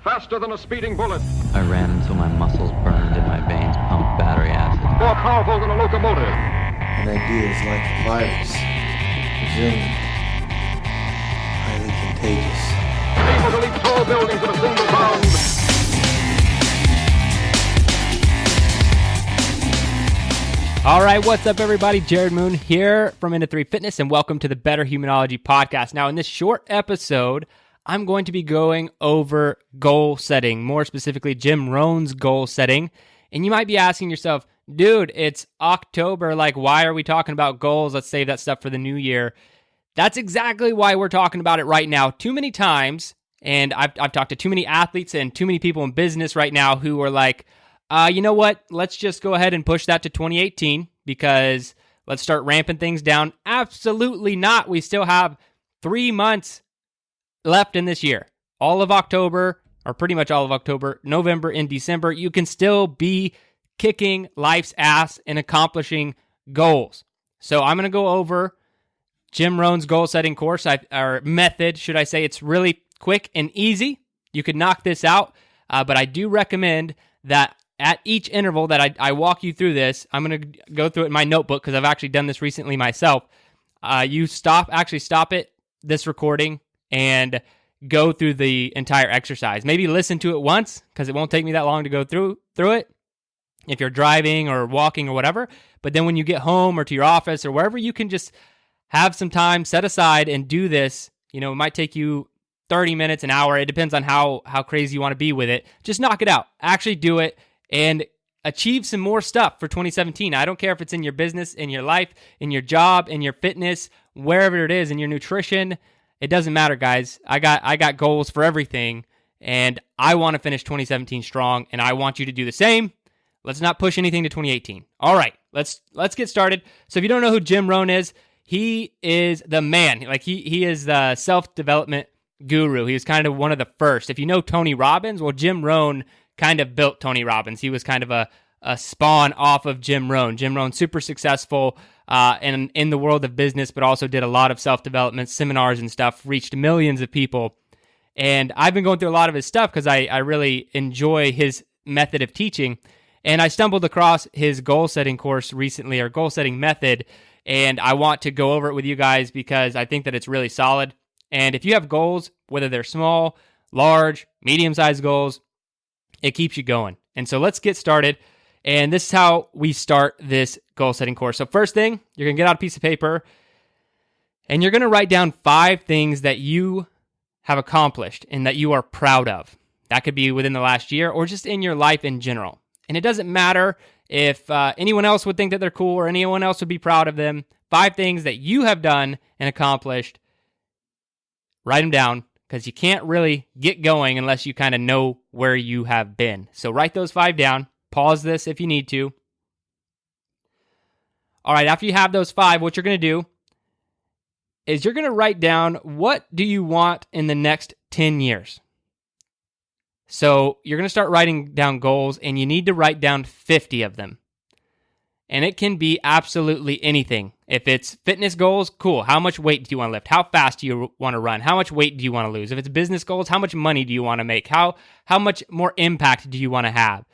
Faster than a speeding bullet. I ran until my muscles burned and my veins pumped battery acid. More powerful than a locomotive. An idea is like a virus. Resilient. Highly contagious. Able to leap tall buildings in a single bound. All right, what's up, everybody? Jared Moon here from Into 3 Fitness, and welcome to the Better Humanology Podcast. Now, in this short episode, I'm going to be going over goal setting, more specifically Jim Rohn's goal setting. And you might be asking yourself, dude, it's October, like, why are we talking about goals? Let's save that stuff for the new year. That's exactly why we're talking about it right now. Too many times, and I've talked to too many athletes and too many people in business right now who are like, you know what? Let's just go ahead and push that to 2018 because let's start ramping things down. Absolutely not. We still have 3 months left in this year. All of October, or pretty much all of October, November, and December, you can still be kicking life's ass and accomplishing goals. So I'm going to go over Jim Rohn's goal setting course, or method, should I say. It's really quick and easy. You could knock this out, but I do recommend that at each interval that I walk you through this, I'm going to go through it in my notebook because I've actually done this recently myself. You stop this recording, and go through the entire exercise. Maybe listen to it once because it won't take me that long to go through it if you're driving or walking or whatever. But then when you get home or to your office or wherever, you can just have some time set aside and do this. You know, it might take you 30 minutes, an hour. It depends on how crazy you want to be with it. Just knock it out. Actually do it and achieve some more stuff for 2017. I don't care if it's in your business, in your life, in your job, in your fitness, wherever it is, in your nutrition. It doesn't matter, guys. I got goals for everything, and I want to finish 2017 strong, and I want you to do the same. Let's not push anything to 2018. All right, let's get started. So if you don't know who Jim Rohn is, he is the man. Like he is the self-development guru. He was kind of one of the first. If you know Tony Robbins, well, Jim Rohn kind of built Tony Robbins. He was kind of a spawn off of Jim Rohn. Jim Rohn, super successful in the world of business, but also did a lot of self-development seminars and stuff, reached millions of people. And I've been going through a lot of his stuff because I really enjoy his method of teaching. And I stumbled across his goal-setting course recently, or goal-setting method, and I want to go over it with you guys because I think that it's really solid. And if you have goals, whether they're small, large, medium-sized goals, it keeps you going. And so let's get started. And this is how we start this goal-setting course. So first thing, you're going to get out a piece of paper, and you're going to write down 5 things that you have accomplished and that you are proud of. That could be within the last year or just in your life in general. And it doesn't matter if anyone else would think that they're cool or anyone else would be proud of them. 5 things that you have done and accomplished. Write them down because you can't really get going unless you kind of know where you have been. So write those 5 down. Pause this if you need to. All right, after you have those 5, what you're going to do is you're going to write down what do you want in the next 10 years. So you're going to start writing down goals, and you need to write down 50 of them. And it can be absolutely anything. If it's fitness goals, cool. How much weight do you want to lift? How fast do you want to run? How much weight do you want to lose? If it's business goals, how much money do you want to make? How much more impact do you want to have?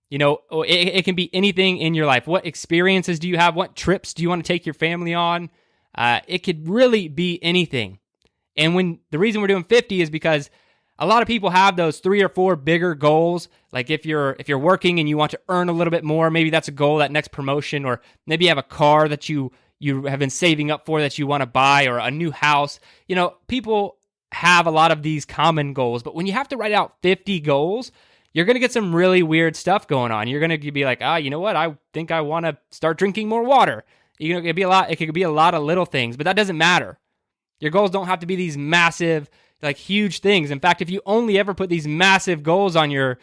You know, it can be anything in your life. What experiences do you have? What trips do you want to take your family on? It could really be anything. And the reason we're doing 50 is because a lot of people have those 3 or 4 bigger goals. Like if you're working and you want to earn a little bit more, maybe that's a goal, that next promotion, or maybe you have a car that you have been saving up for that you want to buy, or a new house. You know, people have a lot of these common goals, but when you have to write out 50 goals, you're going to get some really weird stuff going on. You're going to be like, you know what? I think I want to start drinking more water. You know, it could be a lot of little things, but that doesn't matter. Your goals don't have to be these massive, like huge things. In fact, if you only ever put these massive goals on your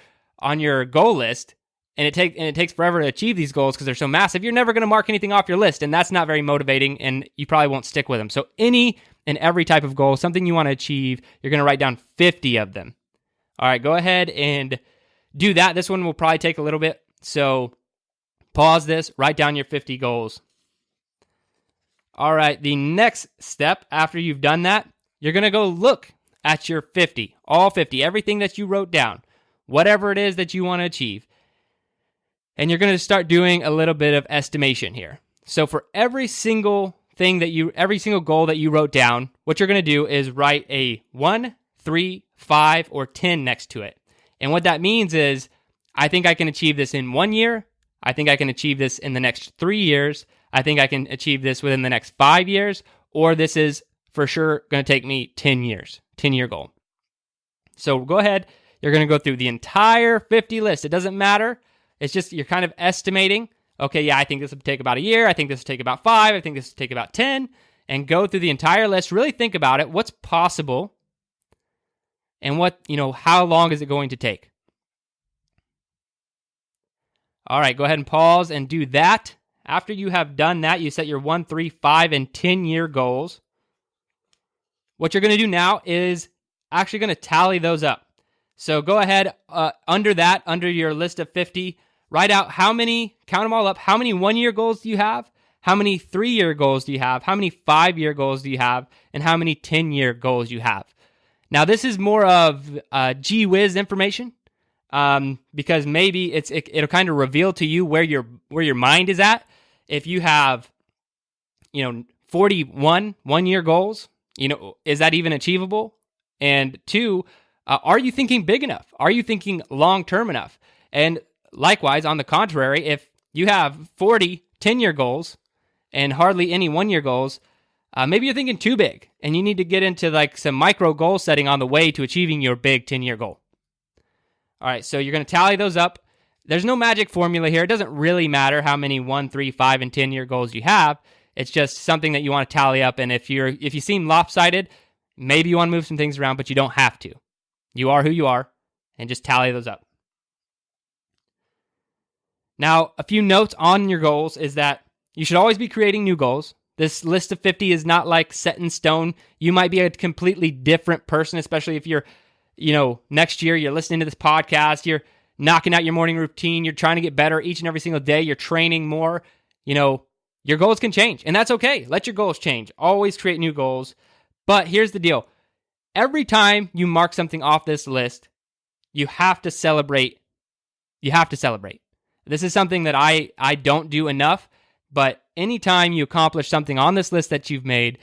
goal list, and it takes forever to achieve these goals because they're so massive, you're never going to mark anything off your list, and that's not very motivating, and you probably won't stick with them. So any and every type of goal, something you want to achieve, you're going to write down 50 of them. All right, go ahead and do that. This one will probably take a little bit, so pause this, write down your 50 goals. All right, the next step after you've done that, you're going to go look at your 50, all 50, everything that you wrote down, whatever it is that you want to achieve. And you're going to start doing a little bit of estimation here. So for every single goal that you wrote down, what you're going to do is write a 1, 3, 5, or 10 next to it. And what that means is, I think I can achieve this in 1 year. I think I can achieve this in the next 3 years. I think I can achieve this within the next 5 years. Or this is for sure going to take me 10 years, 10-year goal. So go ahead. You're going to go through the entire 50 list. It doesn't matter. It's just you're kind of estimating, okay, yeah, I think this will take about a year. I think this will take about 5. I think this will take about 10. And go through the entire list. Really think about it. What's possible? And how long is it going to take? All right, go ahead and pause and do that. After you have done that, you set your 1, 3, 5, and 10-year goals. What you're going to do now is actually going to tally those up. So go ahead, under your list of 50, write out count them all up. How many 1-year goals do you have? How many 3-year goals do you have? How many 5-year goals do you have? And how many 10-year goals you have? Now, this is more of gee whiz information because maybe it'll kind of reveal to you where your mind is at. If you have, 41 1-year goals, is that even achievable? And 2, are you thinking big enough? Are you thinking long-term enough? And likewise, on the contrary, if you have 40 10-year goals and hardly any 1-year goals, maybe you're thinking too big and you need to get into like some micro goal setting on the way to achieving your big 10-year goal. All right, so you're going to tally those up. There's no magic formula here. It doesn't really matter how many 1, 3, 5, and 10-year goals you have. It's just something that you want to tally up. And if you seem lopsided, maybe you want to move some things around, but you don't have to. You are who you are, and just tally those up. Now, a few notes on your goals is that you should always be creating new goals. This list of 50 is not like set in stone. You might be a completely different person, especially if you're, next year you're listening to this podcast, you're knocking out your morning routine, you're trying to get better each and every single day, you're training more, your goals can change, and that's okay. Let your goals change. Always create new goals. But here's the deal. Every time you mark something off this list, you have to celebrate. You have to celebrate. This is something that I don't do enough, but anytime you accomplish something on this list that you've made,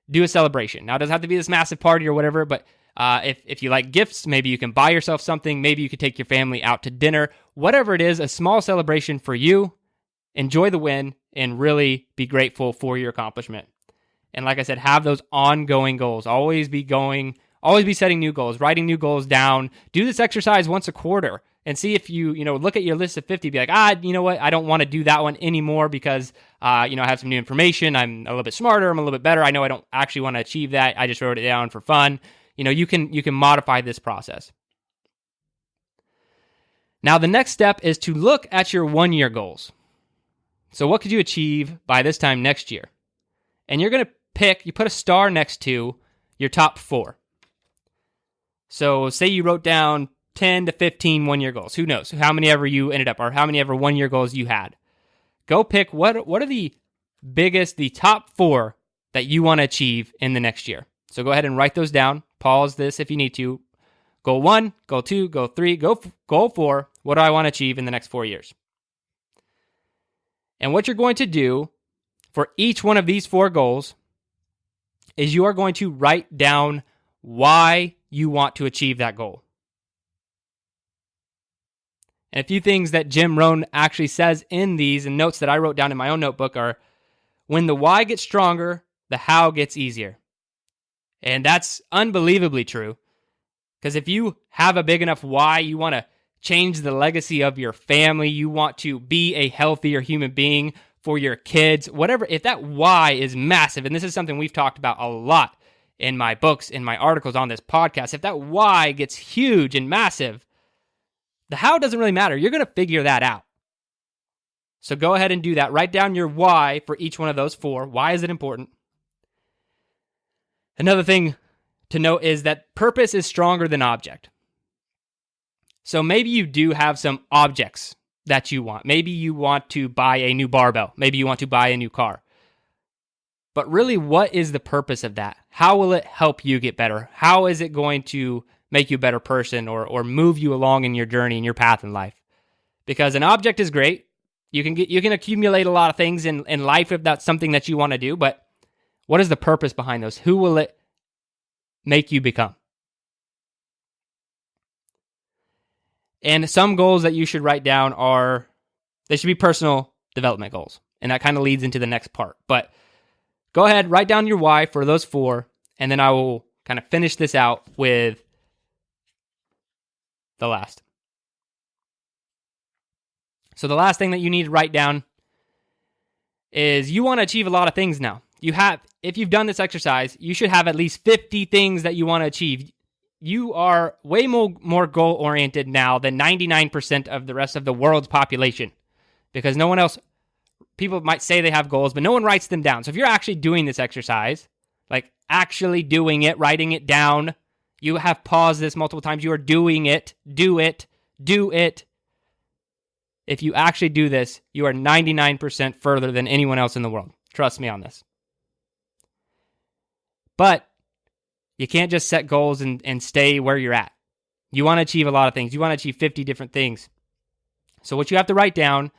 do a celebration. Now, it doesn't have to be this massive party or whatever, but if you like gifts, maybe you can buy yourself something. Maybe you could take your family out to dinner. Whatever it is, a small celebration for you. Enjoy the win and really be grateful for your accomplishment. And like I said, have those ongoing goals. Always be setting new goals, writing new goals down. Do this exercise once a quarter and see if you look at your list of 50, be like, you know what? I don't want to do that one anymore because, I have some new information. I'm a little bit smarter. I'm a little bit better. I know I don't actually want to achieve that. I just wrote it down for fun. You can modify this process. Now, the next step is to look at your 1-year goals. So what could you achieve by this time next year? And you're going to you put a star next to your top 4. So say you wrote down 10 to 15 1-year goals. Who knows how many ever you ended up or how many ever 1-year goals you had. Go pick what are the top 4 that you want to achieve in the next year. So go ahead and write those down. Pause this if you need to. Goal 1, goal 2, goal 3, goal 4. What do I want to achieve in the next 4 years? And what you're going to do for each one of these 4 goals is you are going to write down why you want to achieve that goal. And a few things that Jim Rohn actually says in these and notes that I wrote down in my own notebook are, when the why gets stronger, the how gets easier. And that's unbelievably true. Because if you have a big enough why, you want to change the legacy of your family, you want to be a healthier human being for your kids, whatever, if that why is massive, and this is something we've talked about a lot in my books, in my articles on this podcast, if that why gets huge and massive, the how doesn't really matter. You're going to figure that out. So go ahead and do that. Write down your why for each one of those 4. Why is it important? Another thing to note is that purpose is stronger than object. So maybe you do have some objects that you want. Maybe you want to buy a new barbell. Maybe you want to buy a new car. But really, what is the purpose of that? How will it help you get better? How is it going to make you a better person or move you along in your journey and your path in life? Because an object is great. You can accumulate a lot of things in life if that's something that you want to do, but what is the purpose behind those? Who will it make you become? And some goals that you should write down they should be personal development goals. And that kind of leads into the next part. But go ahead, write down your why for those 4, and then I will kind of finish this out with the last. So the last thing that you need to write down is you want to achieve a lot of things now. If you've done this exercise, you should have at least 50 things that you want to achieve. You are way more goal-oriented now than 99% of the rest of the world's population, because no one else, people might say they have goals, but no one writes them down. So if you're actually doing this exercise, like actually doing it, writing it down, you have paused this multiple times, you are doing it, do it. If you actually do this, you are 99% further than anyone else in the world. Trust me on this. But you can't just set goals and stay where you're at. You want to achieve a lot of things. You want to achieve 50 different things. So what you have to write down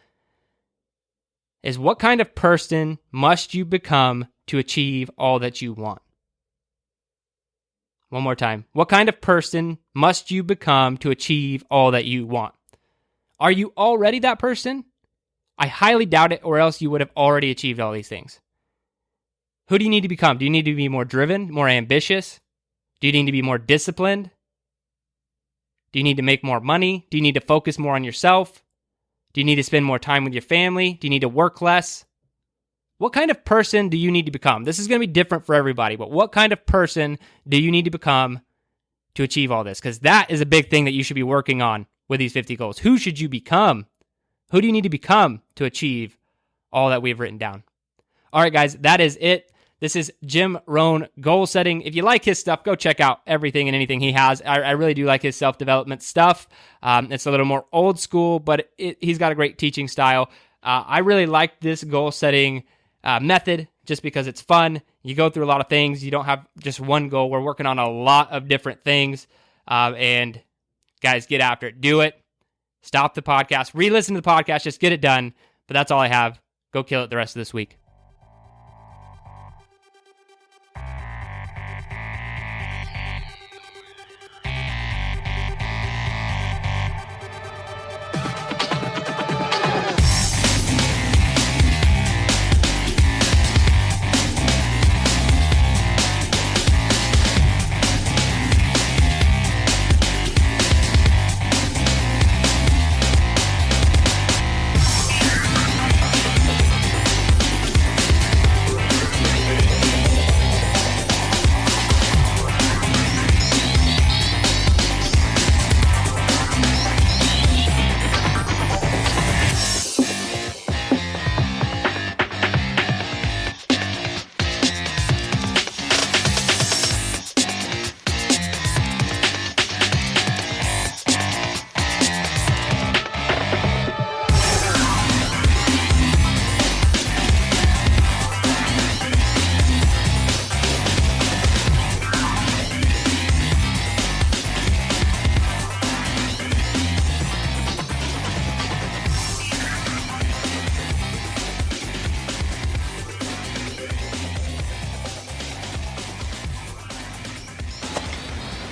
is, what kind of person must you become to achieve all that you want? One more time. What kind of person must you become to achieve all that you want? Are you already that person? I highly doubt it, or else you would have already achieved all these things. Who do you need to become? Do you need to be more driven, more ambitious? Do you need to be more disciplined? Do you need to make more money? Do you need to focus more on yourself? Do you need to spend more time with your family? Do you need to work less? What kind of person do you need to become? This is going to be different for everybody, but what kind of person do you need to become to achieve all this? Because that is a big thing that you should be working on with these 50 goals. Who should you become? Who do you need to become to achieve all that we've written down? All right, guys, that is it. This is Jim Rohn Goal Setting. If you like his stuff, go check out everything and anything he has. I really do like his self-development stuff. It's a little more old school, but he's got a great teaching style. I really like this goal setting method just because it's fun. You go through a lot of things. You don't have just one goal. We're working on a lot of different things. And guys, get after it. Do it. Stop the podcast. Re-listen to the podcast. Just get it done. But that's all I have. Go kill it the rest of this week.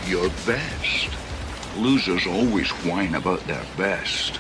Your best. Losers always whine about their best.